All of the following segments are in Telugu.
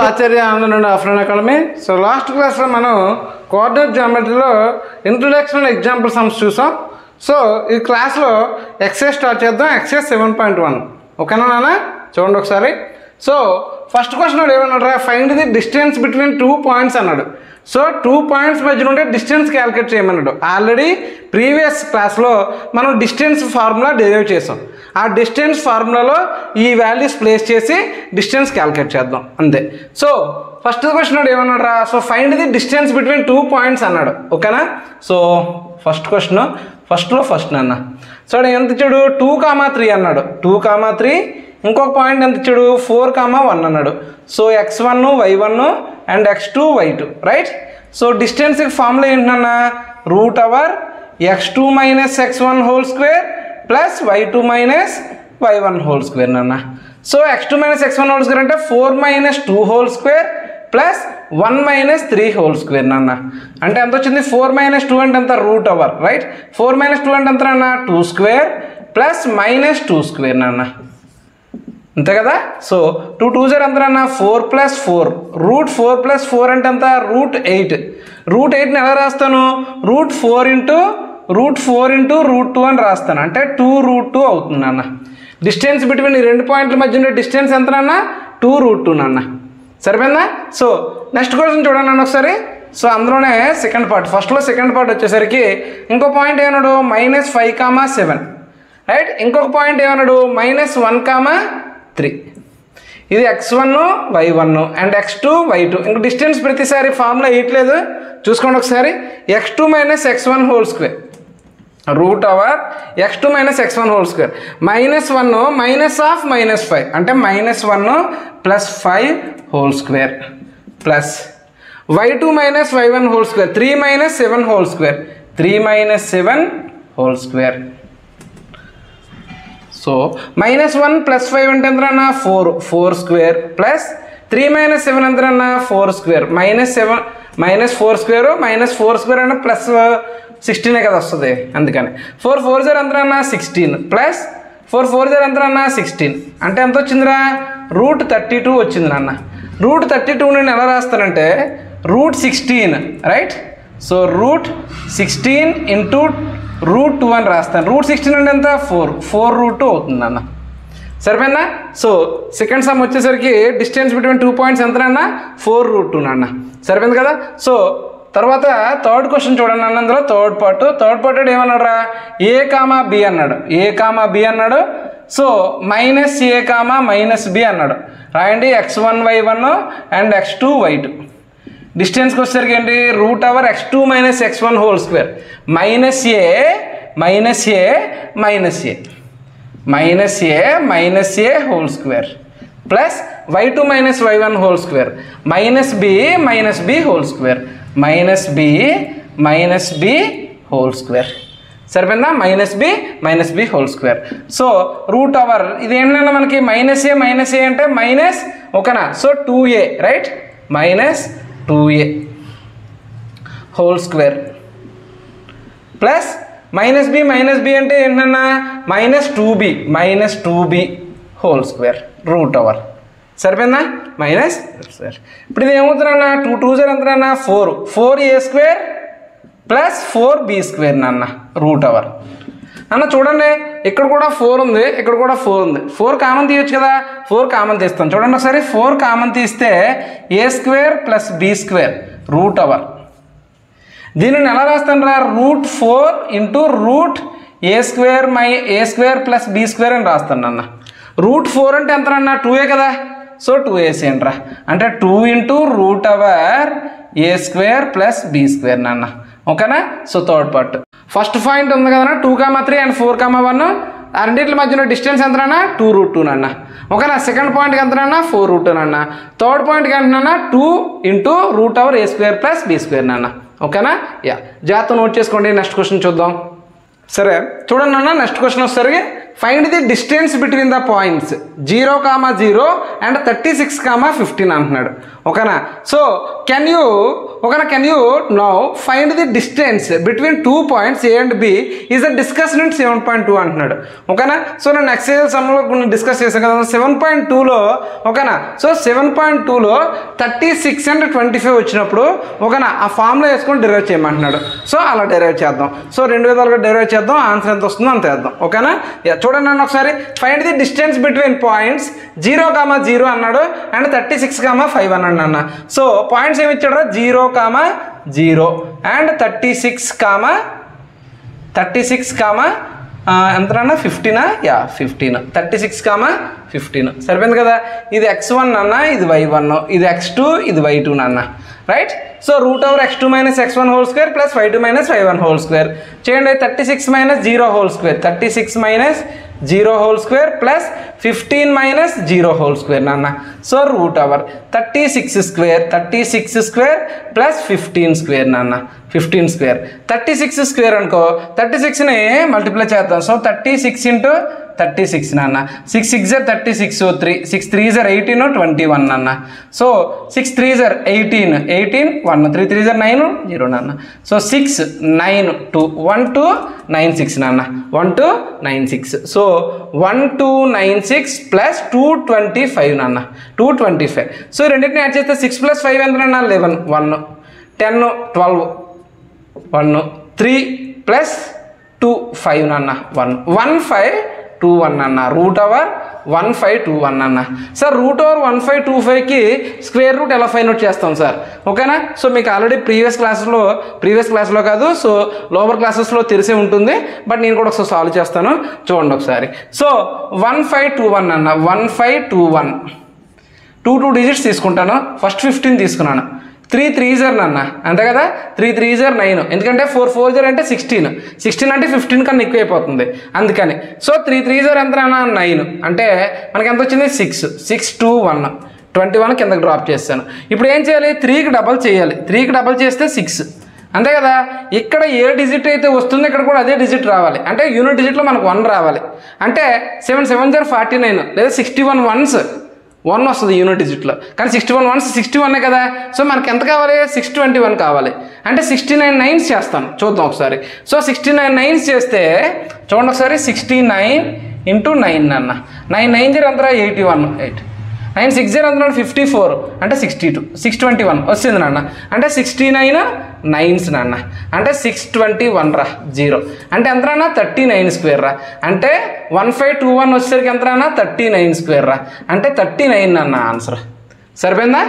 ఆచార్య Anand offline academy. So last క్లాస్లో మనం కోఆర్డినేట్ జియోమెట్రీలో ఇంట్రొడక్షన్ ఎగ్జాంపుల్ సమ్స్ చూసాం. సో ఈ క్లాస్లో ఎక్సైజ్ స్టార్ట్ చేద్దాం. ఎక్సైజ్ 7.1 ఓకేనా నాన్న? చూడండి ఒకసారి. సో ఫస్ట్ క్వశ్చన్ ఏమన్నాడు రా, find the distance between 2 points అన్నాడు. సో 2 పాయింట్స్ మధ్య ఉంటే డిస్టెన్స్ క్యాలిక్యులేట్ చేయమన్నాడు. ఆల్రెడీ ప్రీవియస్ క్లాస్లో మనం డిస్టెన్స్ ఫార్ములా డెరైవ్ చేసాం. ఆ డిస్టెన్స్ ఫార్ములాలో ఈ వాల్యూస్ ప్లేస్ చేసి డిస్టెన్స్ క్యాలిక్యులేట్ చేద్దాం అంతే. సో ఫస్ట్ క్వశ్చన్ ఏమన్నాడు రా, so find the distance between 2 points అన్నాడు. ఓకేనా? సో ఫస్ట్ క్వశ్చన్ ఫస్ట్ అన్న. సో ఎంత ఇచ్చాడు, 2,3 అన్నాడు. 2,3 ఇంకొక పాయింట్ ఎంత ఇచ్చాడు, 4,1 అన్నాడు. So x1 y1 and x2 y2 right. So distance formula ఏంటన్నా, root over x2 minus x1 whole square plus y2 minus y1 whole square నాన్న. So x2 minus x1 whole square అంటే 4 minus 2 whole square plus 1 minus 3 whole square నాన్న. అంటే ఎంత వచ్చింది, 4 మైనస్ 2 అంటే ఎంత, రూట్ అవర్ రైట్. 4 మైనస్ 2 అంటే ఎంత నాన్న, 2 స్క్వేర్ ప్లస్ మైనస్ 2 స్క్వేర్ నాన్న, అంతే కదా. సో 2 2 0 ఎంత అన్న, 4 ప్లస్ 4 రూట్ 4 ప్లస్ 4 అంటే ఎంత, రూట్ 8. రూట్ 8ని ఎలా రాస్తాను, రూట్ 4 ఇంటూ రూట్ 2 అని రాస్తాను. అంటే 2 రూట్ 2 అవుతుంది అన్న. డిస్టెన్స్ బిట్వీన్ ఈ రెండు పాయింట్ల మధ్య ఉండే డిస్టెన్స్ ఎంత అన్న, 2 రూట్ 2 నాన్న. సరిపోయిందా? సో నెక్స్ట్ క్వశ్చన్ చూడండి అన్న ఒకసారి. సో అందులోనే సెకండ్ పార్ట్, ఫస్ట్లో సెకండ్ పార్ట్ వచ్చేసరికి ఇంకో పాయింట్ ఏమన్నాడు, -5,7 రైట్. ఇంకొక పాయింట్ ఏమన్నాడు, -1,3. ఇది x1 y1 and x2 y2. ఇంక డిస్టెన్స్ ప్రతిసారి ఫార్ములా వేయట్లేదు, చూసుకోండి ఒకసారి. x2 minus x1 whole square root over x2 minus x1 whole square -1 minus of -5 అంటే -1 plus 5 whole square plus y2 minus y1 whole square 3 minus 7 whole square 3 minus 7 whole square. So -1 plus 5 అంటే ఎంతన్నా, 4 స్క్వేర్ ప్లస్ 3 మైనస్ 7 ఎంతన్నా, 4 స్క్వేర్ -7 -4 స్క్వేర్ -4 స్క్వేర్ అంటే ప్లస్ 16 కదా వస్తుంది, అందుకని 4 4 0 ఎంతన్నా 16 ప్లస్ 4 4 0 ఎంతన్నా 16 అంటే ఎంత వచ్చిందిరా, రూట్ 32 వచ్చింది నాన్న. రూట్ 32 నేను ఎలా రాస్తానంటే root 16 right. So root 16 into root 2 అని రాస్తాను. రూట్ 16 అంటే ఎంత, 4 రూట్ 2 అవుతుంది అన్న. సరిపోయిందా? సో సెకండ్ సమ్ వచ్చేసరికి డిస్టెన్స్ బిట్వీన్ 2 పాయింట్స్ ఎంత అన్న, 4 రూట్ 2 నాన్న. సరిపోయింది కదా. సో తర్వాత థర్డ్ క్వశ్చన్ చూడండి అన్న. అందులో థర్డ్ పార్ట్ ఏమన్నాడు రా, a, b అన్నాడు. a, b అన్నాడు. సో -a, -b అన్నాడు. రాయండి x1 y1 and x2 y2. డిస్టెన్స్కి వచ్చేసరికి ఏంటి, root over x2 minus x1 whole square minus a whole square plus y2 minus y1 whole square minus b whole square minus b whole square. సరిపోయిందా? Minus b whole square. So root over ఇది ఏంటంటే మనకి -a అంటే మైనస్ ఓకేనా. So 2a right, -2a whole square plus -b అంటే ఏంటన్నా, -2b whole square root over. సరిపోయిందా? Minus square. ఇప్పుడు ఇది ఏమవుతుందన్నా, 2 2 0 ఎంతన్నా, 4a square plus 4b square నాన్న రూట్ అవర్ అన్న. చూడండి ఇక్కడ కూడా 4 ఉంది, ఇక్కడ కూడా 4 ఉంది. 4 కామన్ తీయచ్చు కదా, 4 కామన్ తీస్తాను. చూడండి ఒకసారి, 4 కామన్ తీస్తే a square plus b square root over. దీనిని ఎలా రాస్తాను రా, root 4 into root a square plus b square అని రాస్తాను అన్న. రూట్ 4 అంటే ఎంత అన్న, 2a కదా. సో 2ac అంటరా, అంటే 2 into root over a square plus b square నాన్న. ఓకేనా? So third part first point ఉంది కదా, 2,3 అండ్ 4,1 రెండింటి మధ్యన డిస్టెన్స్ ఎంతనా, 2 రూట్ 2 నాన్న. ఓకేనా? సెకండ్ పాయింట్కి ఎంతనా, 4 రూట్ 2 నాన్న. థర్డ్ పాయింట్కి ఎంతనా, 2 into root over a square plus b square నాన్న. ఓకేనా? జాగ్రత్త నోట్ చేసుకోండి. నెక్స్ట్ క్వశ్చన్ చూద్దాం. సరే చూడండి అన్న, నెక్స్ట్ క్వశ్చన్ వచ్చేసరికి find the distance between the points 0, 0 and 36, 15 అంటున్నాడు. ఓకేనా. So can you now find the distance between 2 points A and B is the discussed in 7.2 అంటున్నాడు. ఓకేనా. సో నేను ఎక్సైజ్ సమ్లో కొన్ని డిస్కస్ చేశాను కదా 7.2లో. ఓకేనా. సో 7.2లో 36 అండ్ 25 వచ్చినప్పుడు ఓకేనా ఆ ఫామ్లో వేసుకొని డెరైవ్ చేయమంటున్నాడు. సో అలా డెరైవ్ చేద్దాం. సో 2 విధాలుగా డెరైవ్ చేద్దాం. ఆన్సర్ ఎంత వస్తుందో అంత వేద్దాం. ఓకేనా. చూడండి అన్న ఒకసారి find the distance between points 0, 0 అన్నాడు అండ్ 36, 5 అన్నాడు అన్న. సో పాయింట్స్ ఏమి ఇచ్చాడు 0, 0 అండ్ 36, ఎంతన్నా 15 15 36, 15 సరిపోయింది కదా. ఇది x1 అన్న, ఇది y1, ఇది x2, ఇది y2 అన్న. Right. So √x2 - x1 whole square plus y2 - y1 whole square చేయండి. 36 - 0 whole square 36 - 0 whole square plus 15 - 0 whole square నాన్న. సో √36 స్క్వేర్ ప్లస్ 15 స్క్వేర్ నాన్న. 15 స్క్వేర్ 36 స్క్వేర్ అనుకో 36ని మల్టిప్లై చేద్దాం. సో 36 × 36 నాన్న. 6 6 36 3 6 3 18 21 నాన్న. సో 6 3 18 18 1 3 3 9 0 నాన్న. సో 6 9 2 1 2 9 6 నాన్న. 1 2 9 6. సో 1 2 9 6 ప్లస్ 225 నాన్న. 225. సో రెండింటిని యాడ్ చేస్తే 6 + 5 ఎంత నాన్న 11 1 10 12 1 3 + 2 5 నాన్న 1 1521 అన్న. √1521 అన్న. సార్ √1525కి స్క్వేర్ రూట్ ఎలా ఫైండ్ అవుట్ చేస్తాం సార్? ఓకేనా. సో మీకు ఆల్రెడీ ప్రీవియస్ క్లాస్లో కాదు సో లోవర్ క్లాసెస్లో తెలిసే ఉంటుంది. బట్ నేను కూడా ఒకసారి సాల్వ్ చేస్తాను చూడండి ఒకసారి. సో 1521 అన్న. 1521 2 డిజిట్స్ తీసుకుంటాను. ఫస్ట్ 15 తీసుకున్నాను. 3 3s అన్న అంతే కదా. 3 3s 9 ఎందుకంటే 4 4s అంటే 16 అంటే 15 కన్నా ఎక్కువ అయిపోతుంది అందుకని. సో 3 3s ఎంత అన్న 9 అంటే మనకి ఎంత వచ్చింది 6 6 2 1 21 కిందకి డ్రాప్ చేస్తాను. ఇప్పుడు ఏం చేయాలి 3కి డబల్ చేయాలి. 3కి డబల్ చేస్తే 6 అంతే కదా. ఇక్కడ ఏ డిజిట్ అయితే వస్తుందో ఇక్కడ కూడా అదే డిజిట్ రావాలి. అంటే యూనిట్ డిజిట్లో మనకు 1 రావాలి. అంటే 7 7 49 లేదా 61 ones 1 వస్తుంది యూనిట్ డిజిట్లో. కానీ 61 ones 61 కదా. సో మనకి ఎంత కావాలి 621 కావాలి. అంటే 69 9s చేస్తాను చూద్దాం ఒకసారి. సో 69 9s చేస్తే చూడండి ఒకసారి 69 × 9 అన్న. 9 9 0 అంతా 81 8 9 6 0 అంతా 54 అంటే 62 621 వచ్చింది నాన్న. అంటే 69 9s నాన్న. అంటే 621 రా 0 అంటే ఎంత రానా 39 స్క్వేర్ రా. అంటే 1521 వచ్చేసరికి ఎంత రానా 39 స్క్వేర్ రా. అంటే 39 అన్న ఆన్సర్. సరిపోయిందా?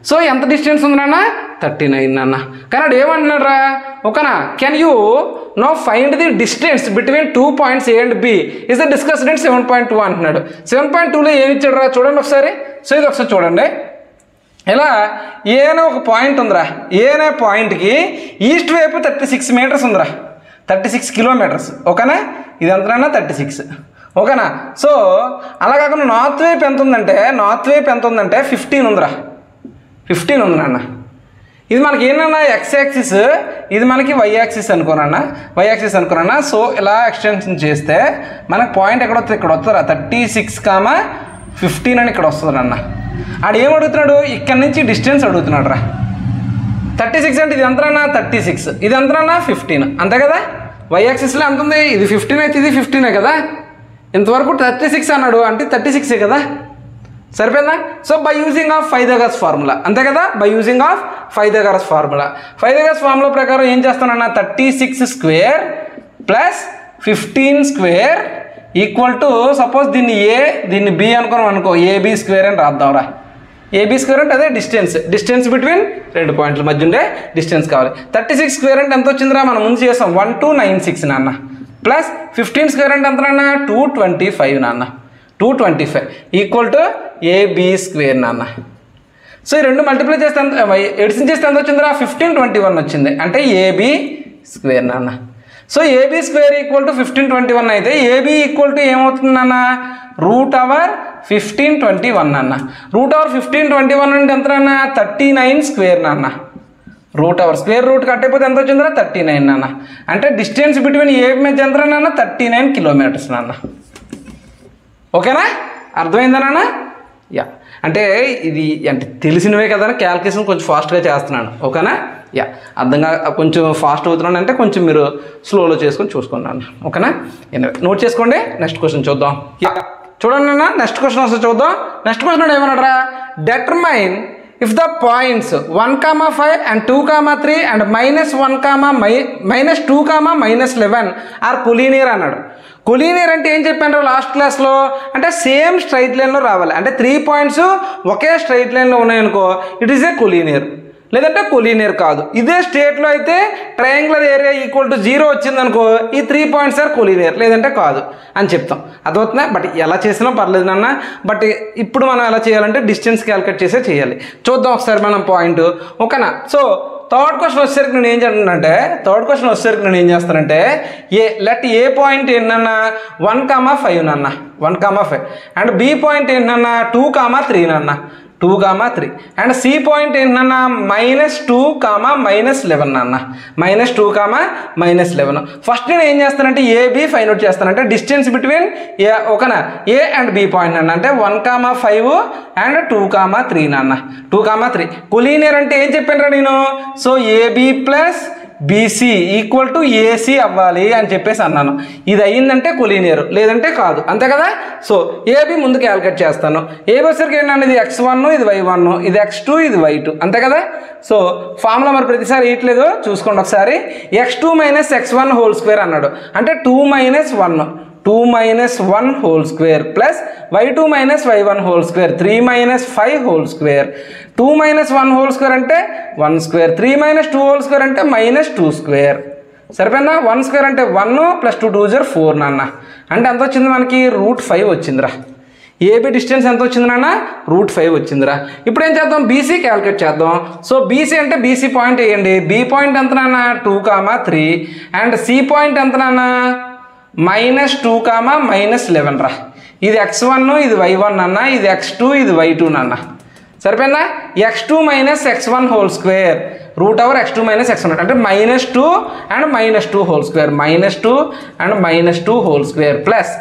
సో ఎంత డిస్టెన్స్ ఉంది నాన్న 39 అన్న. కానీ అడు ఏమంటున్నాడు రా ఓకేనా. Can you know find the distance between 2 points A and B is the discussed in 7.2 అంటున్నాడు. 7.2లో ఏమి ఇచ్చాడు రా చూడండి ఒకసారి. సో ఇది ఒకసారి చూడండి. ఇలా ఏ అనే ఒక పాయింట్ ఉందిరా. ఏ అనే పాయింట్కి ఈస్ట్ వైపు 36 meters ఉందిరా. 36 kilometers. ఓకేనా. ఇది ఎంతనా 36 ఓకేనా. సో అలా కాకుండా నార్త్ వైపు ఎంత ఉందంటే 15 ఉందిరా. 15 ఉంది నాన్న. ఇది మనకి ఏంటన్నా ఎక్స్ యాక్సిస్, ఇది మనకి వై యాక్సిస్ అనుకోనన్నా. సో ఇలా ఎక్స్టెన్షన్ చేస్తే మనకి పాయింట్ ఎక్కడ వస్తుంది ఇక్కడ వస్తుందా 36, 15 అని ఇక్కడ వస్తుంది అన్న. ఆడు ఏం అడుగుతున్నాడు ఇక్కడ నుంచి డిస్టెన్స్ అడుగుతున్నాడు రా. 36 అంటే ఇది ఎంతనా 36 ఇది ఎంతనా 15 అంతే కదా. వై యాక్సిస్లో ఎంత ఉంది ఇది 15 అయితే ఇది 15 కదా. ఇంతవరకు 36 అన్నాడు అంటే 36 కదా. సరిపోయిందా. So by using of Pythagoras formula అంతే కదా. By using of Pythagoras formula ప్రకారం ఏం చేస్తానన్నా 36 square plus 15 square equal to suppose దీన్ని ఏ దీన్ని బి అనుకో ఏబి స్క్వేర్ అని రాద్దాం రా. ఏబి స్క్వేర్ అంటే అదే డిస్టెన్స్ బిట్వీన్ 2 పాయింట్ల మధ్య ఉండే డిస్టెన్స్ కావాలి. 36 స్క్వేర్ అంటే ఎంత వచ్చిందిరా మనం ముందు చేస్తాం 1296 నాన్న. ప్లస్ 15 స్క్వేర్ అంటే ఎంత నాన్న 225 నాన్న. 225 ఈక్వల్ టు ఏబి స్క్వేర్ నాన్న. సో ఈ రెండు మల్టిప్లై చేస్తే ఎడిషన్ చేస్తే ఎంత వచ్చిందిరా 1521 వచ్చింది. అంటే ఏబి స్క్వేర్ నాన్న. So AB square equal to 1521 అయితే ఏబి ఈక్వల్ టు ఏమవుతుంది నాన్న √1521 నాన్న. √1521 అంటే ఎంత నాన్న 39 స్క్వేర్ నాన్న. Root over square root cut అయిపోతే ఎంత వచ్చిందిరా 39 నాన్న. అంటే డిస్టెన్స్ బిట్వీన్ ఏ మధ్య ఎంత నాన్న 39 కిలోమీటర్స్ నాన్న. ఓకేనా, అర్థమైందా నాన్న? యా, అంటే ఇది అంటే తెలిసినవే కదా, క్యాల్కులేషన్ కొంచెం ఫాస్ట్గా చేస్తున్నాను. ఓకేనా, యా, అర్థంగా కొంచెం ఫాస్ట్ అవుతున్నాను అంటే కొంచెం మీరు స్లోలో చేసుకొని చూసుకున్నాను. ఓకేనా, నోట్ చేసుకోండి. నెక్స్ట్ క్వశ్చన్ చూద్దాం. యా, చూడండి అన్న, నెక్స్ట్ క్వశ్చన్ వస్తే చూద్దాం. నెక్స్ట్ క్వశ్చన్ ఏమన్నారా, determine if the points 1, 5 and 2, 3 and -1, -2, -11 are collinear అన్నాడు. కొలీనియర్ అంటే ఏం చెప్పాను లాస్ట్ క్లాస్లో, అంటే సేమ్ స్ట్రైట్ లైన్లో రావాలి. అంటే 3 పాయింట్స్ ఒకే స్ట్రైట్ లైన్లో ఉన్నాయనుకో, ఇట్ ఈస్ ఏ కొలీనియర్. లేదంటే కొలీనియర్ కాదు. ఇదే స్టేట్లో అయితే ట్రయాంగులర్ ఏరియా ఈక్వల్ టు 0 వచ్చిందనుకో, ఈ 3 పాయింట్స్ ఆర్ కొలీనియర్, లేదంటే కాదు అని చెప్తాం. అదవుతుందా? బట్ ఎలా చేసినా పర్లేదు నాన్న. బట్ ఇప్పుడు మనం ఎలా చేయాలంటే డిస్టెన్స్ క్యాల్కులేట్ చేసే చేయాలి. చూద్దాం ఒకసారి మనం పాయింట్. ఓకేనా, సో థర్డ్ క్వశ్చన్ వచ్చేసరికి నేను ఏం చేస్తానంటే లెట్ ఏ పాయింట్ ఏంటన్నా 1, 5 నాన్న, 1, 5 అండ్ బి పాయింట్ ఏంటన్నా 2, 3 నాన్న, 2, 3 అండ్ సి పాయింట్ ఏంటన్నా -2, -11 నాన్న, -2, -11. ఫస్ట్ నేను ఏం చేస్తానంటే ఏబి ఫైండ్ అవుట్ చేస్తానంటే డిస్టెన్స్ బిట్వీన్ ఓకేనా ఏ అండ్ బి పాయింట్ నాన్న. అంటే 1, 5 అండ్ 2, 3 నాన్న, 2, 3 కొలీనియర్ అంటే ఏం చెప్పాను రా నేను. So AB plus BC equal to AC అవ్వాలి అని చెప్పేసి అన్నాను. ఇది అయ్యిందంటే కొలీనియర్, లేదంటే కాదు, అంతే కదా. సో ఏబి ముందు క్యాల్కులేట్ చేస్తాను. ఏబి వచ్చరికి ఏంటంటే ఇది x1, ఇది y1, ఇది x2, ఇది y2, అంతే కదా. సో ఫార్ములా మరి ప్రతిసారి ఇట్లేదు, చూసుకోండి ఒకసారి. x2 - x1 హోల్ స్క్వేర్ అన్నాడు. అంటే 2 - 1 whole square plus y2 - y1 whole square 3 - 5 whole square. 2 - 1 whole square అంటే 1 స్క్వేర్, 3 - 2 హోల్ స్క్వేర్ అంటే -2 స్క్వేర్. సరిపోయిందా? 1 స్క్వేర్ అంటే 1 + 2 2 = 4 నాన్న. అంటే ఎంత వచ్చింది మనకి √5 వచ్చిందిరా. ఏబి డిస్టెన్స్ ఎంత వచ్చింది నాన్న, √5 వచ్చిందిరా. ఇప్పుడు ఏం చేద్దాం, బీసీ క్యాల్కులేట్ చేద్దాం. సో బీసీ అంటే బీసీ పాయింట్ వేయండి. బి పాయింట్ ఎంత నాన్న 2, 3 అండ్ సి పాయింట్ ఎంత నాన్న -2, -11 రా. ఇది x1, ఇది y1 అన్న, ఇది x2, ఇది y2 నాన్న. సరిపోయిందా? x2 - x1 whole square √x2 - x1 అంటే -2 and -2 whole square, -2 and -2 whole square plus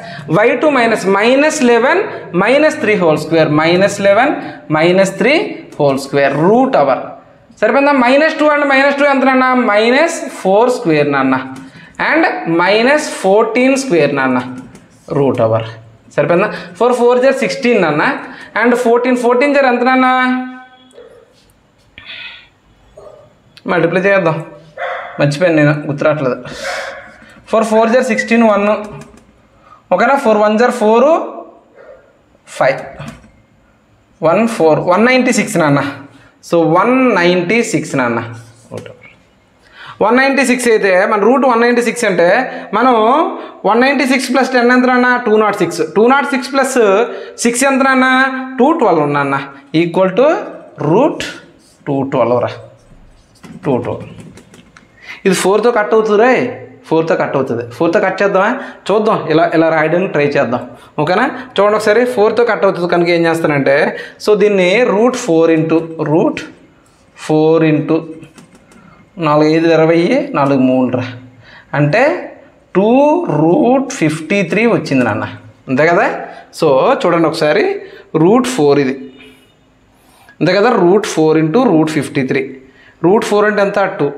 y2 -11 -3 whole square, -11 -3 whole square √. సరిపోయిందా? -2 అండ్ -2 ఎంత నాన్న -4 స్క్వేర్ నాన్న అండ్ -14 స్క్వేర్ నాన్న √. సరిపోయిందా? 4 4 = 16 నాన్న అండ్ 14 = ఎంత నాన్న, మల్టిప్లై చేద్దాం, మర్చిపోయాను నేను, గుర్తురాట్లేదు. 4 4 = 16 1 ఓకేనా. 4 1 = 4 5 1 4 196 నాన్న. సో 196 నాన్న. 196 అయితే మన √196 అంటే మనం 196 + 10 ఎంత అన్న 206, 206 + 6 ఎంత అన్న 212 ఉన్నాన్న ఈక్వల్ టు √212 రా. 212 ఇది 4తో కట్ అవుతుంది. 4తో కట్ అవుతుంది. 4తో కట్ చేద్దామా, చూద్దాం. ఇలా రాయడానికి ట్రై చేద్దాం. ఓకేనా, చూడండి ఒకసారి. 4తో కట్ అవుతుంది కనుక ఏం చేస్తానంటే, సో దీన్ని √4 4 5 20 4 3 రా. అంటే 2√53 వచ్చింది నాన్న, అంతే కదా. సో చూడండి ఒకసారి, √4 ఇది అంతే కదా. √4 × √53, √4 అంటే ఎంత 2,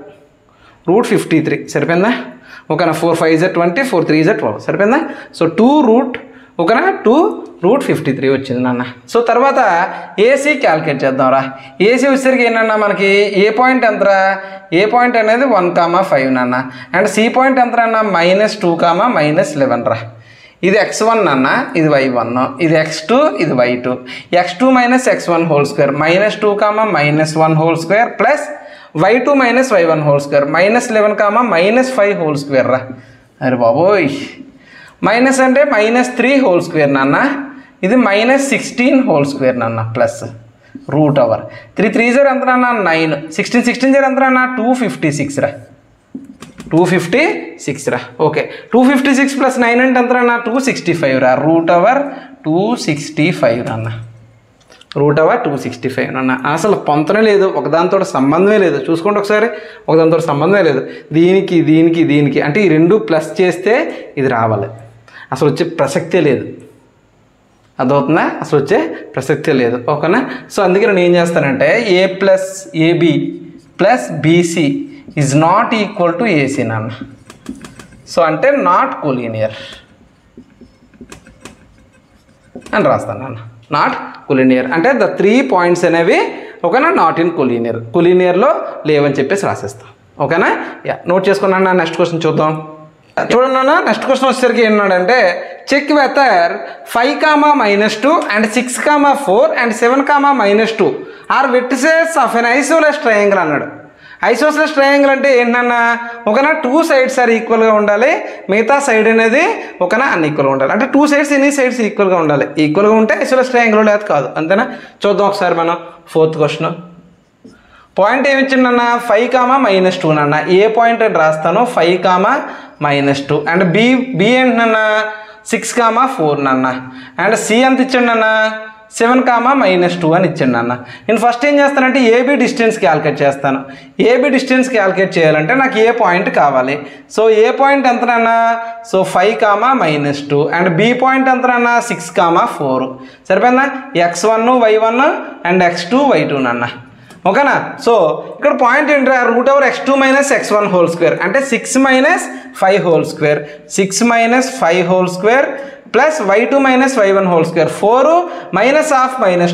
√53 సరిపోయిందా. ఓకేనా. 4 5 = 20, 4 3 = 12 సరిపోయిందా. సో 2 ఓకేనా 2√53 వచ్చింది నాన్న. సో తర్వాత ఏసీ క్యాల్కులేట్ చేద్దాం రా. ఏసీ వచ్చేసరికి ఏంటన్నా మనకి ఏ పాయింట్ ఎంతరా, ఏ పాయింట్ అనేది 1, 5 నాన్న అండ్ సి పాయింట్ ఎంతరన్నా -2, -11 రా. ఇది x1 నాన్న, ఇది y1, ఇది x2, ఇది y2. x2 - x1 whole square -2, -1 whole square plus y2 - y1 whole square -11, -5 whole square రా. అరే బాబోయ్, మైనస్ అంటే -3 హోల్ స్క్వేర్ నాన్న, ఇది -16 హోల్ స్క్వేర్ నాన్న ప్లస్ √. 3 3 = ఎంత నాన్న 9, 16 16 = ఎంత నాన్న 256 రా. 256 రా. ఓకే, 256 + 9 అంటే ఎంత నాన్న 265 రా. √265 నాన్న. √265 అన్న. అసలు పొంతనే లేదు, ఒకదానితో సంబంధమే లేదు. చూసుకోండి ఒకసారి, ఒకదానితో సంబంధమే లేదు. దీనికి దీనికి దీనికి అంటే ఈ రెండు ప్లస్ చేస్తే ఇది రావాలి, అసలు వచ్చే ప్రసక్తే లేదు. అదవుతుందా? అసలు వచ్చే ప్రసక్తే లేదు. ఓకేనా? సో అందుకే నేను ఏం చేస్తానంటే A plus AB plus BC is not equal to AC నాన్న. సో అంటే నాట్ కోలీనియర్ అని రాస్తాను నాన్న. నాట్ కొలీనియర్ అంటే ద 3 పాయింట్స్ అనేవి ఓకేనా నాట్ ఇన్ కొలీనియర్, కొలీనియర్లో లేవని చెప్పేసి రాసేస్తాం. ఓకేనా? యా, నోట్ చేసుకున్నాను. నెక్స్ట్ క్వశ్చన్ చూద్దాం. చూడండి అన్న, నెక్స్ట్ క్వశ్చన్ వచ్చేసరికి ఏమన్నాడంటే check whether 5, -2 and 6, 4 and 7, -2 are vertices of an isosceles triangle అన్నాడు. ఐసోసెలస్ ట్రయాంగిల్ అంటే ఏంటన్నా ఒకనా 2 సైడ్స్ ఆర్ ఈక్వల్గా ఉండాలి, మిగతా సైడ్ అనేది ఒకనా అన్ఈక్వల్గా ఉండాలి. అంటే 2 సైడ్స్ ఎన్ని సైడ్స్ ఈక్వల్గా ఉండాలి. ఈక్వల్గా ఉంటే ఐసోసెలస్ ట్రయాంగిల్ లేదు కాదు. అంతేనా? చూద్దాం ఒకసారి మనం 4th క్వశ్చన్. పాయింట్ ఏమి ఇచ్చిండన్నా 5, -2 అన్న. ఏ పాయింట్ అని రాస్తాను 5, -2 అండ్ బి ఏంటన్నా 6, 4 అన్న. అండ్ సి ఎంత ఇచ్చిండు అన్న 7, -2 అని ఇచ్చిండు అన్న. నేను ఫస్ట్ ఏం చేస్తానంటే ఏబీ డిస్టెన్స్ క్యాలిక్యులేట్ చేస్తాను. ఏబీ డిస్టెన్స్ క్యాలిక్యులేట్ చేయాలంటే నాకు ఏ పాయింట్ కావాలి. సో ఏ పాయింట్ ఎంతనన్నా సో 5, -2 అండ్ బి పాయింట్ ఎంతనన్నా 6, 4 సరిపోయిందా? x1 y1 and x2 y2 అన్న. ఓకేనా? సో ఇక్కడ పాయింట్ ఏంటంటే √(x2 - x1) హోల్ స్క్వేర్ అంటే 6 - 5 whole square, 6 - 5 whole square plus y2 - y1 whole square, 4 -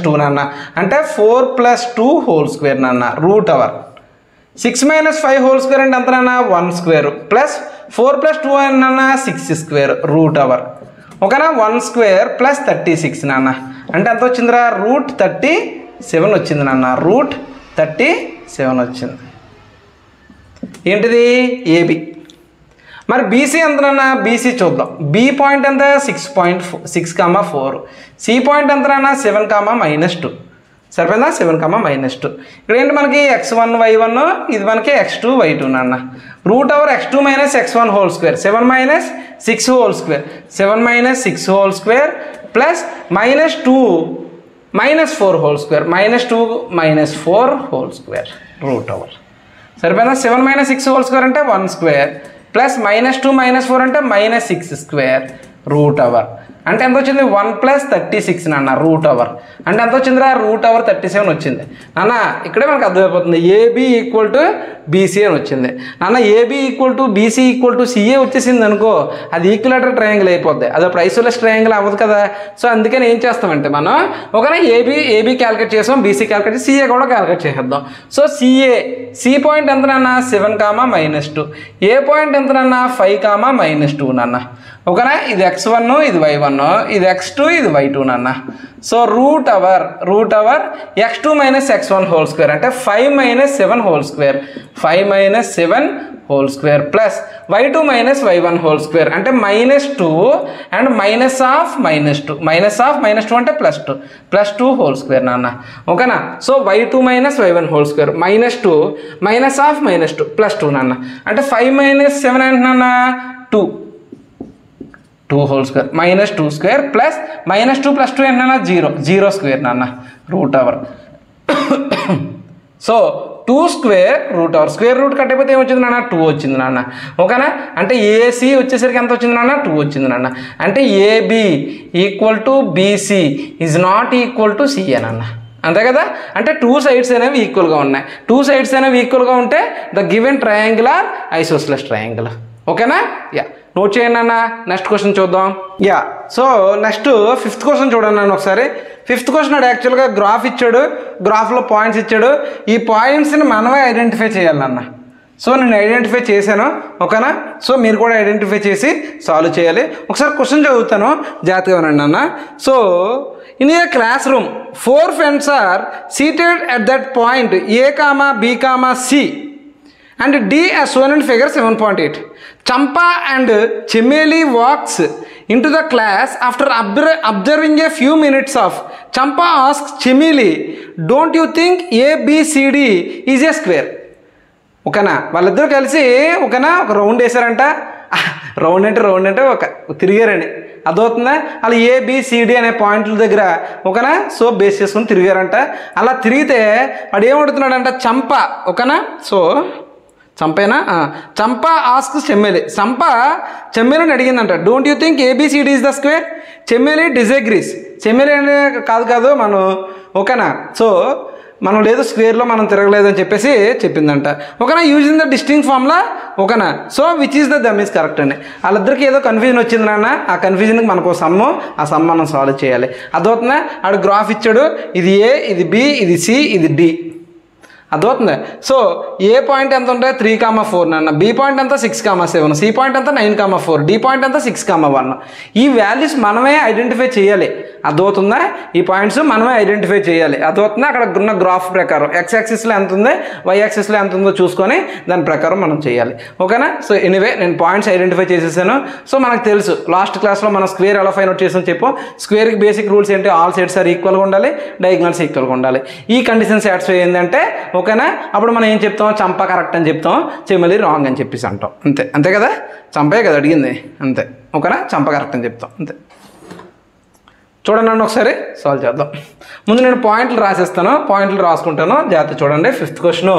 2 నాన్న అంటే 4 + 2 హోల్ స్క్వేర్ నాన్న. √6 - 5 హోల్ స్క్వేర్ అంటే ఎంత నాన్న 1 స్క్వేర్ ప్లస్ 4 + 2 అన్న 6 స్క్వేర్ √. ఓకేనా? 1 స్క్వేర్ ప్లస్ 36 నాన్న అంటే ఎంత వచ్చిందిరా √37 వచ్చింది నాన్న. √37 వచ్చింది. ఏంటిది? ఏబి. మరి బీసీ ఎంతనన్నా బీసీ చూద్దాం. బి పాయింట్ ఎంత 6, 4. సి పాయింట్ ఎంతనన్నా 7, -2 సరిపోయిందా? 7, -2. ఇక్కడ ఏంటి మనకి x1 y1 ఇది మనకి x2 y2 నాన్న. √(x2 - x1) whole square 7 - 6 whole square, 7 - 6 whole square plus -2 - 4 whole square, -2 - 4 whole square √. సరిపోయిందా? 7 - 6 హోల్ స్క్వేర్ అంటే 1 స్క్వేర్ ప్లస్ -2 - 4 అంటే -6 స్క్వేర్ √. అంటే ఎంత వచ్చింది 1 + 36 నాన్న √. అంటే ఎంత వచ్చిందిరా √37 వచ్చింది నాన్న. ఇక్కడే మనకు అర్థమైపోతుంది ఏబి ఈక్వల్ టు బీసీ అని వచ్చింది నాన్న. AB equal to BC equal to CA వచ్చేసింది అనుకో, అది ఈక్విలేటరల్ ట్రయాంగిల్ అయిపోద్ది. అది అప్పుడు ఐసోలేస్ ట్రయాంగిల్ అవ్వదు కదా. సో అందుకని ఏం చేస్తామంటే మనం ఒకనే ఏబి క్యాలిక్యులేట్ చేసాం, బీసీ క్యాలిక్యులేట్ సిఏ కూడా క్యాలిక్యులేట్ చేసేద్దాం. సో సి పాయింట్ ఎంతనన్నా 7, -2, ఏ పాయింట్ ఎంతనన్నా 5, -2 నాన్న. ఓకేనా? ఇది x1 ఇది y1, ఇది x2 ఇది y2 నాన్న. So √(x2 - x1) whole square అంటే 5 - 7 whole square, 5 - 7 whole square plus y2 - y1 whole square అంటే -2 అండ్ -2 అంటే +2 హోల్ స్క్వేర్ నాన్న. ఓకేనా? So y2 - y1 whole square -2 -2 +2 నాన్న. అంటే 5 - 7 అంటే నాన్న 2 హోల్ స్క్వేర్ -2 స్క్వేర్ ప్లస్ -2 + 2 ఏంటన్నా 0 స్క్వేర్ నాన్న √. So 2 square √. Square root cut అయిపోతే ఏమొచ్చింది నాన్న 2 వచ్చింది నాన్న. ఓకేనా? అంటే ఏసీ వచ్చేసరికి ఎంత వచ్చింది నాన్న 2 వచ్చింది నాన్న. అంటే AB equal to BC is not equal to CA నాన్న. అంతే కదా? అంటే 2 సైడ్స్ అనేవి ఈక్వల్గా ఉన్నాయి. 2 సైడ్స్ అనేవి ఈక్వల్గా ఉంటే the given triangle are isosceles triangle. ఓకేనా? యా, నోట్ చేయండి అన్న. నెక్స్ట్ క్వశ్చన్ చూద్దాం. Yeah, so next 5th question చూడండి అన్న ఒకసారి. 5th క్వశ్చన్ నాడు యాక్చువల్గా గ్రాఫ్ ఇచ్చాడు, గ్రాఫ్లో పాయింట్స్ ఇచ్చాడు. ఈ పాయింట్స్ని మనమే ఐడెంటిఫై చేయాలన్న. సో నేను ఐడెంటిఫై చేశాను. ఓకేనా? సో మీరు కూడా ఐడెంటిఫై చేసి సాల్వ్ చేయాలి. ఒకసారి క్వశ్చన్ చదువుతాను, జాగ్రత్తగా వినండి అన్న. So in a class room 4 friends are seated at that point A, B, C and D as shown in figure 7.8. Champa and Chemeli walks into the class after observing a few minutes of. Champa asks Chemeli, don't you think ABCD is a square? ఓకేనా? వాళ్ళిద్దరూ కలిసి ఓకేనా ఒక రౌండ్ వేశారంట. రౌండ్ అంటే ఒక తిరిగారని. అదవుతుందా? అలా ఏబిసిడి అనే పాయింట్ల దగ్గర ఓకేనా సో బేస్ చేసుకుని తిరిగారంట. అలా తిరిగితే వాడు ఏమడుతున్నాడంట చంప ఓకేనా. సో చంపేనా చంప ఆస్క్ చెమ్మేలి. చెమ్మేలిని అడిగిందంట don't you think ABCD is the square. Chameli disagrees. Chameli అనే కాదు మనం ఓకేనా. సో మనం లేదు స్క్వేర్లో మనం తిరగలేదని చెప్పేసి చెప్పిందంట ఓకేనా. యూజింగ్ ద డిస్టింగ్ ఫార్ములా ఓకేనా. So which is the dum is correct అండి. వాళ్ళిద్దరికి ఏదో కన్ఫ్యూజన్ వచ్చింది నాన్న. ఆ కన్ఫ్యూజన్కి మనకు సమ్ము, ఆ సమ్ మనం సాల్వ్ చేయాలి. అదవుతుందా? ఆడు గ్రాఫ్ ఇచ్చాడు, ఇది ఏ, ఇది బి, ఇది సి, ఇది డి. అర్థమవుతుంది. సో ఏ పాయింట్ ఎంత ఉంటాయి 3,4 నాన్న, బి పాయింట్ అంతా 6,7, సి పాయింట్ అంతా 9,4, డి పాయింట్ అంతా 6,1. ఈ వాల్యూస్ మనమే ఐడెంటిఫై చేయాలి. అర్థమవుతుందా? ఈ పాయింట్స్ మనమే ఐడెంటిఫై చేయాలి. అర్థమవుతుందా? అక్కడ ఉన్న గ్రాఫ్ ప్రకారం ఎక్స్ యాక్సిస్లో ఎంత ఉంది, వై యాక్సిస్లో ఎంత ఉందో చూసుకొని దాని ప్రకారం మనం చేయాలి ఓకేనా. సో ఎనీవే నేను పాయింట్స్ ఐడెంటిఫై చేసేసాను. సో మనకు తెలుసు లాస్ట్ క్లాస్లో మనం స్క్వేర్ ఎలా ఫైండ్ అవుట్ చేసాం చెప్పు. స్క్వేర్కి బేసిక్ రూల్స్ ఏంటి? ఆల్ సైడ్స్ ఆర్ ఈక్వల్గా ఉండాలి, డయాగ్నల్స్ ఈక్వల్గా ఉండాలి. ఈ కండిషన్ సాటిస్ఫై అయిందంటే ఓకేనా. అప్పుడు మనం ఏం చెప్తాం? చంప కరెక్ట్ అని చెప్తాం, చెమ్మలి రాంగ్ అని చెప్పేసి అంటాం. అంతే కదా, చంపే కదా అడిగింది అంతే ఓకేనా. చంప కరెక్ట్ అని చెప్తాం అంతే. చూడండి నన్ను ఒకసారి సాల్వ్ చేద్దాం. ముందు నేను పాయింట్లు రాసేస్తాను, పాయింట్లు రాసుకుంటాను జాగ్రత్త చూడండి. 5th క్వశ్చన్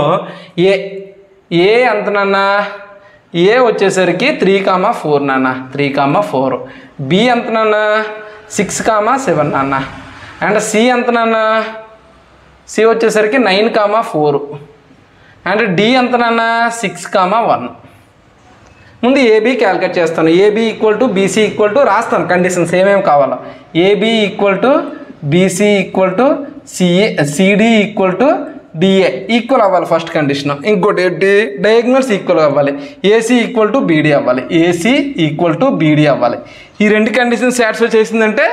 ఏ ఎంతనన్నా? ఏ వచ్చేసరికి 3,4 నాన్న, 3,4. బి ఎంతనన్నా? 6,7 నాన్న. And C ఎంతనన్నా? సి వచ్చేసరికి 9,4. అండ్ డి ఎంతనన్నా? 6,1. ముందు ఏబీ క్యాలిక్యులేట్ చేస్తాను. AB equal to BC equal to రాస్తాను కండిషన్స్ ఏమేమి కావాలో. AB equal to BC equal to CD equal to DA equal అవ్వాలి ఫస్ట్ కండిషన్. ఇంకోటి డయాగ్నల్స్ ఈక్వల్ అవ్వాలి. ఏసీ ఈక్వల్ టు బీడీ అవ్వాలి. ఏసీ ఈక్వల్ టు బీడీ అవ్వాలి. ఈ రెండు కండిషన్స్ సాటిస్ఫై చేసిందంటే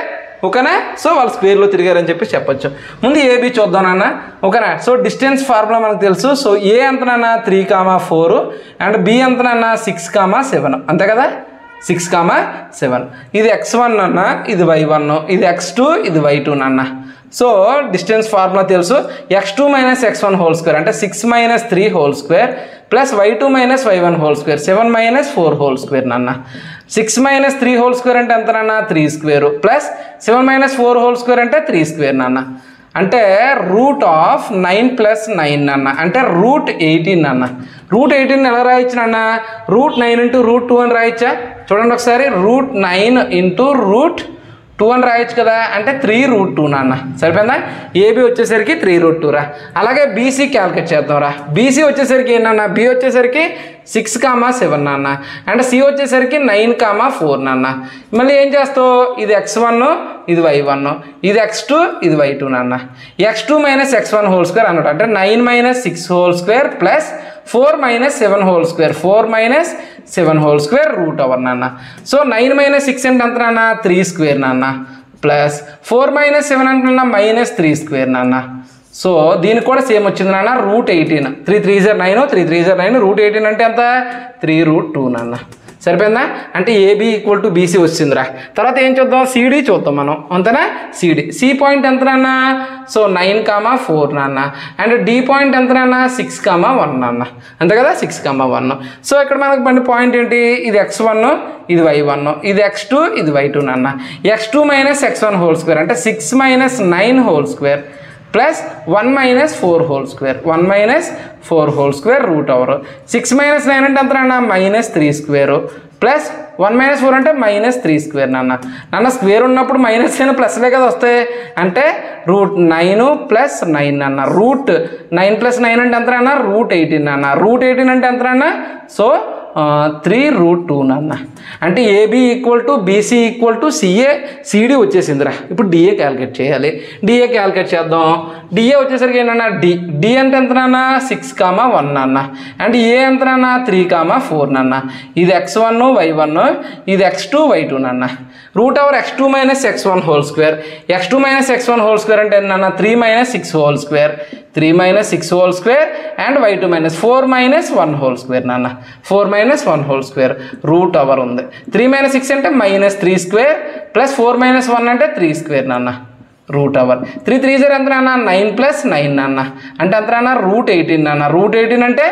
ఓకేనా. సో వాళ్ళు స్క్వేర్లో తిరిగారని చెప్పి చెప్పొచ్చు. ముందు ఏబీ చూద్దాం నాన్న ఓకేనా. సో డిస్టెన్స్ ఫార్ములా మనకు తెలుసు. సో ఏ ఎంతనన్నా? 3,4 అండ్ బి ఎంతనన్నా? 6,7 అంతే కదా. 6,7. ఇది x1 అన్న, ఇది y1, ఇది x2, ఇది y2 నాన్న. సో డిస్టెన్స్ ఫార్ములా తెలుసు. x2 - x1 హోల్ స్క్వేర్ అంటే 6 - 3 whole square plus y2 - y1 whole square 7 - 4 whole square నాన్న. 6 - 3 హోల్ స్క్వేర్ అంటే ఎంత నాన్న? 3 స్క్వేర్ ప్లస్ 7 - 4 హోల్ స్క్వేర్ అంటే 3 స్క్వేర్ నాన్న. అంటే √9 + 9 నాన్న అంటే √18 నాన్న. √18 ఎలా రాయొచ్చు నాన్న? √9 × √2 అని రాయొచ్చా? చూడండి ఒకసారి. √9 × √2 అని రాయొచ్చు కదా. అంటే 3√2 నాన్న. సరిపోయిందా? ఏబీ వచ్చేసరికి 3√2 రా. అలాగే బీసీ క్యాలిక్యులేట్ చేద్దాం రా. బీసీ వచ్చేసరికి ఏంటన్నా? బి వచ్చేసరికి 6,7 నాన్న. అండ్ సి వచ్చేసరికి 9,4 నాన్న. మళ్ళీ ఏం చేస్తావు? ఇది x1, ఇది y1, ఇది x2, ఇది y2 నాన్న. x2 - x1 హోల్ స్క్వేర్ అన్నట్టు అంటే 9 - 6 whole square plus 4 - 7 whole square 4 - 7 whole square √over నాన్న. సో 9 - 6 అంటే ఎంత నాన్న? 3 స్క్వేర్ నాన్న ప్లస్ 4 - 7 అంటే -3 స్క్వేర్ నాన్న. సో దీనికి కూడా సేమ్ వచ్చింది నాన్న √18. 3 3 9, 3 3 9 √18 అంటే ఎంత? 3√2 నాన్న. సరిపోయిందా? అంటే ఏబీ ఈక్వల్ టు బీసీ వచ్చిందిరా. తర్వాత ఏం చూద్దాం? సిడి చూద్దాం మనం అంతేనా. సి పాయింట్ ఎంత నాన్న? సో 9,4 నాన్న. అండ్ డి పాయింట్ ఎంత నాన్న? 6,1 నాన్న. అంతే కదా 6,1. సో ఇక్కడ మనకు బండి పాయింట్ ఏంటి? ఇది x1, ఇది y1, ఇది x2, ఇది y2 నాన్న. x2 - x1 హోల్ స్క్వేర్ అంటే 6 - 9 whole square plus 1 - 4 whole square 1 - 4 whole square √over 6 - 9 అంటే ఎంత నాన్న? -3 స్క్వేర్ ప్లస్ 1 - 4 అంటే -3 స్క్వేర్ నాన్న. స్క్వేర్ ఉన్నప్పుడు మైనస్ అయినా ప్లస్లే కదా వస్తాయి. అంటే √9 + 9 నాన్న. √9 + 9 అంటే ఎంత నాన్న? √18 నాన్న. √18 అంటే ఎంత నాన్న? సో 3√2 నాన్న. అంటే AB equal to BC equal to CD వచ్చేసిందిరా. ఇప్పుడు డిఏ క్యాలిక్యులేట్ చేయాలి. డిఏ క్యాలిక్యులేట్ చేద్దాం. డిఏ వచ్చేసరికి ఏంటన్నా? డి అంటే ఎంత నాన్న? 6,1 నాన్న. అండ్ ఏ ఎంత నాన్న? 3,4 నాన్న. ఇది x1, y1, ఇది x2, y2 నాన్న. √Over x2 - x1 whole square. x2 - x1 whole square అంటే నాన్న 3 - 6 whole square 3 - 6 whole square and y2 - 4 - 1 whole square నాన్న. 4 - 1 హోల్ స్క్వేర్ √ఓవర్ ఉంది. 3 - 6 అంటే -3 స్క్వేర్ ప్లస్ 4 - 1 అంటే 3 స్క్వేర్ నాన్న √ఓవర్. 3 3 ఎంత నాన్న? 9 + 9 నాన్న. అంటే ఎంత నాన్న? √18 నాన్న. √18 అంటే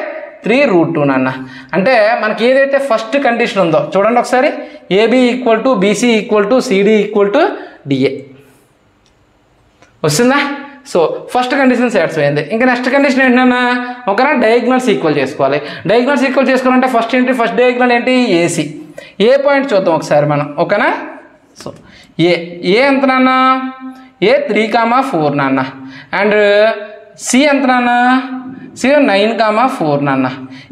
3√2 నాన్న. అంటే మనకి ఏదైతే ఫస్ట్ కండిషన్ ఉందో చూడండి ఒకసారి, AB equal to BC equal to CD equal to DA వస్తుందా? సో ఫస్ట్ కండిషన్ సాటిస్ఫై అయింది. ఇంకా నెక్స్ట్ కండిషన్ ఏంటన్నా, ఒకనా డయాగ్నల్స్ ఈక్వల్ చేసుకోవాలి. డయాగ్నల్స్ ఈక్వల్ చేసుకోవాలంటే ఫస్ట్ ఏంటి, ఫస్ట్ డయాగ్నల్ ఏంటి, ఏసీ. ఏ పాయింట్ చూద్దాం ఒకసారి మనం, ఓకేనా? సో ఏ ఎంత నాన్న, ఏ 3,4 నాన్న. అండ్ సి ఎంత నాన్న, సి 9,4 నాన్న.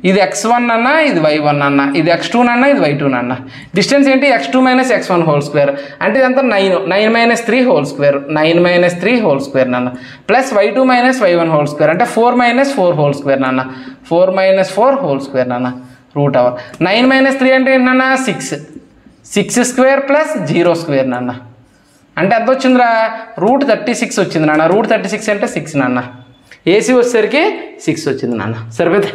ఇది x1 అన్న, ఇది y1 అన్న, ఇది x2 అన్న, ఇది y2 అన్న. డిస్టెన్స్ ఏంటి, x2 minus x1 whole square. అంటే ఇదంతా 9 minus 3 whole square, 9 minus 3 whole square నాన్న. Plus y2 minus y1 whole square అంటే 4 మైనస్ 4 హోల్ స్క్వేర్ నాన్న. 4 మైనస్ 4 హోల్ స్క్వేర్ నాన్న. రూట్ అవర్ 9 మైనస్ 3 అంటే ఏంటన్నా 6 స్క్వేర్ ప్లస్ 0 స్క్వేర్ నాన్న. అంటే ఎంత వచ్చిందిరా, √36 వచ్చింది నాన్న. √36 అంటే 6 నాన్న. ఏసీ వచ్చేసరికి 6 వచ్చింది నాన్న. సరిపోతే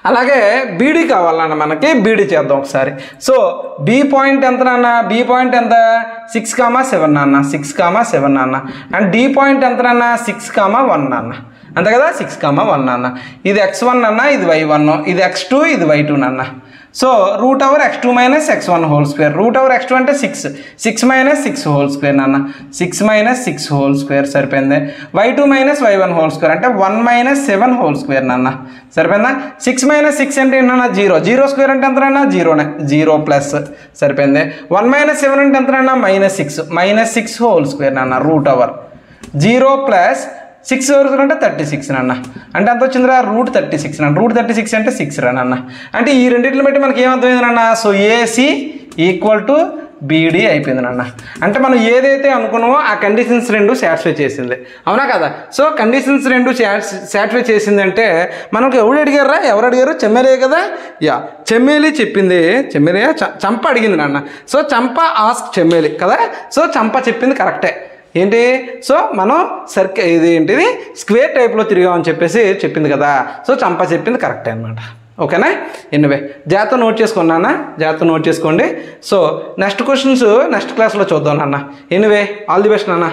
అలాగే బీడీ కావాలన్న మనకి, బీడీ చేద్దాం ఒకసారి. సో బి పాయింట్ ఎంత నాన్న, బి పాయింట్ ఎంత 6,7 నాన్న, 6,7 నాన్న. అండ్ డి పాయింట్ ఎంత నాన్న 6,1 నాన్న. అంతే కదా, 6,1 నాన్న. ఇది x1 అన్న, ఇది y1, ఇది x2, ఇది y2 నాన్న. So root over x2 minus x1 whole square. Root over x2 అంటే 6 మైనస్ 6 హోల్ స్క్వేర్ నాన్న. 6 మైనస్ 6 హోల్ స్క్వేర్ సరిపోయింది. y2 minus y1 whole square అంటే 1 మైనస్ 7 హోల్ స్క్వేర్ నాన్న. సరిపోయిందా? 6 మైనస్ 6 అంటే ఏంటన్నా 0 స్క్వేర్ అంటే ఎంతనన్నా 0 ప్లస్ సరిపోయింది. 1 మైనస్ 7 అంటే ఎంతనన్నా మైనస్ 6 హోల్ స్క్వేర్ నాన్న. రూట్ ఓవర్ 0 ప్లస్ 6 వరకు అంటే 36 నాన్న. అంటే ఎంత వచ్చిందిరా, √36 నాన్న. √36 అంటే 6 రా నాన్న. అంటే ఈ రెండింటిని బట్టి మనకి ఏమర్థమైంది నాన్న, so AC equal to beedi అయిపోయింది నాన్న. అంటే మనం ఏదైతే అనుకున్నామో ఆ కండిషన్స్ రెండు సాటిస్ఫై చేసింది, అవునా కదా? సో కండిషన్స్ రెండు సాటిస్ఫై చేసింది అంటే మనకు ఎవరు అడిగారు, చెమ్మేలే కదా. యా, చెమ్మేలి చెప్పింది, చెమ్మేలి చంప అడిగింది నాన్న. సో చంప ఆస్క్ చెమ్మేలి కదా. సో చంప చెప్పింది కరెక్టే. ఏంటి, సో మనం ఇది ఏంటిది స్క్వేర్ టైప్లో తిరిగామని చెప్పేసి చెప్పింది కదా. సో చంప చెప్పింది కరెక్టే అనమాట. ఓకేనా? ఎనివే జాగ్రత్త నోట్ చేసుకోండి నాన్న, జాగ్రత్త నోట్ చేసుకోండి. సో నెక్స్ట్ క్వశ్చన్స్ నెక్స్ట్ క్లాస్లో చూద్దాం నాన్న. ఎనివే ఆల్ ది బెస్ట్ నాన్న.